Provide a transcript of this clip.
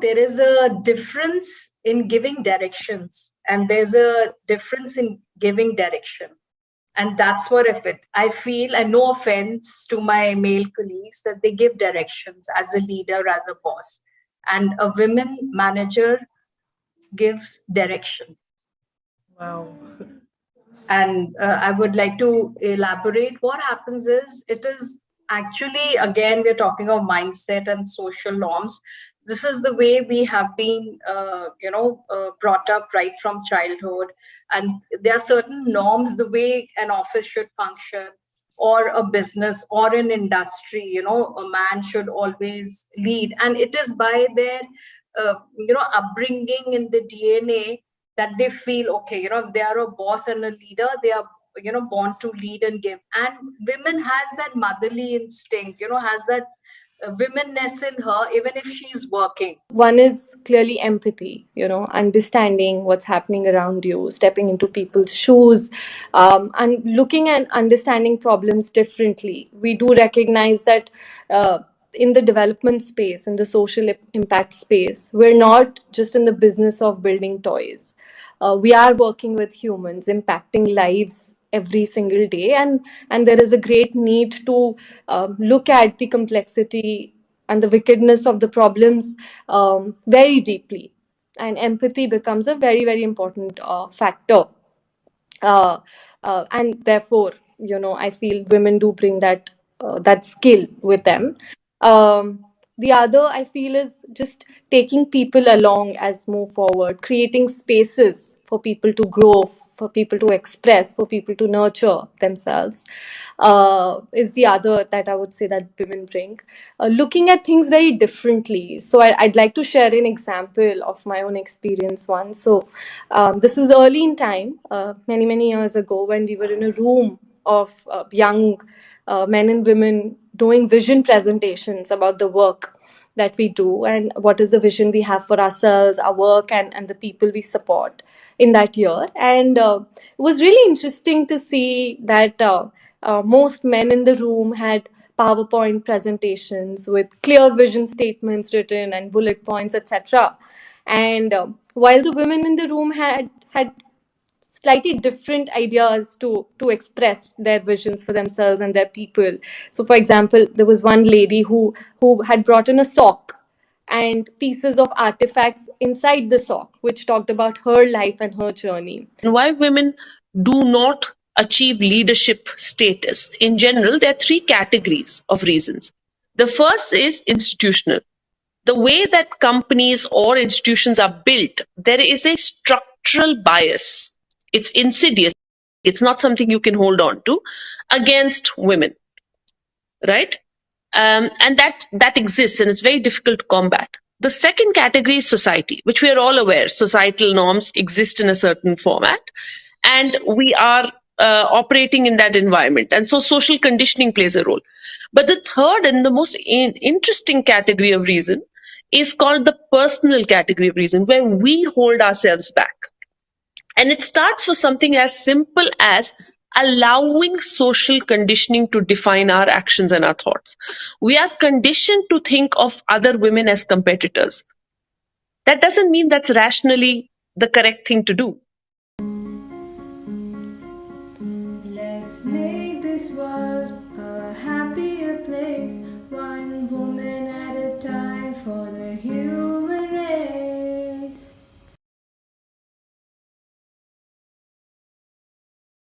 there is a difference in giving directions, and there's a difference in giving direction. And that's what I feel, and no offense to my male colleagues, that they give directions as a leader, as a boss. And a women manager gives direction. Wow. And I would like to elaborate. What happens is, it is actually, again, we're talking of mindset and social norms. This is the way we have been, brought up right from childhood. And there are certain norms, the way an office should function, or a business, or an industry. A man should always lead. And it is by their, upbringing in the DNA, that they feel, okay, if they are a boss and a leader, they are, born to lead and give. And women has that motherly instinct, has that womenness in her, even if she's working. One is clearly empathy, understanding what's happening around you, stepping into people's shoes, and looking and understanding problems differently. We do recognize that in the development space, in the social impact space, we're not just in the business of building toys. We are working with humans, impacting lives every single day, and there is a great need to look at the complexity and the wickedness of the problems very deeply. And empathy becomes a very, very important factor. Uh, and therefore, I feel women do bring that skill with them. The other, I feel, is just taking people along as move forward, creating spaces for people to grow, for people to express, for people to nurture themselves, is the other that I would say that women bring. Looking at things very differently. So I'd like to share an example of my own experience once. So this was early in time, many, many years ago, when we were in a room of young men and women doing vision presentations about the work that we do and what is the vision we have for ourselves, our work, and the people we support in that year. And it was really interesting to see that most men in the room had PowerPoint presentations with clear vision statements written and bullet points, etc. And while the women in the room had slightly different ideas to express their visions for themselves and their people. So, for example, there was one lady who had brought in a sock and pieces of artifacts inside the sock, which talked about her life and her journey. And why women do not achieve leadership status in general, there are three categories of reasons. The first is institutional. The way that companies or institutions are built, there is a structural bias. It's insidious. It's not something you can hold on to, against women, right? And that exists, and it's very difficult to combat. The second category is society, which we are all aware. Societal norms exist in a certain format, and we are operating in that environment. And so social conditioning plays a role. But the third and the most interesting category of reason is called the personal category of reason, where we hold ourselves back. And it starts with something as simple as allowing social conditioning to define our actions and our thoughts. We are conditioned to think of other women as competitors. That doesn't mean that's rationally the correct thing to do.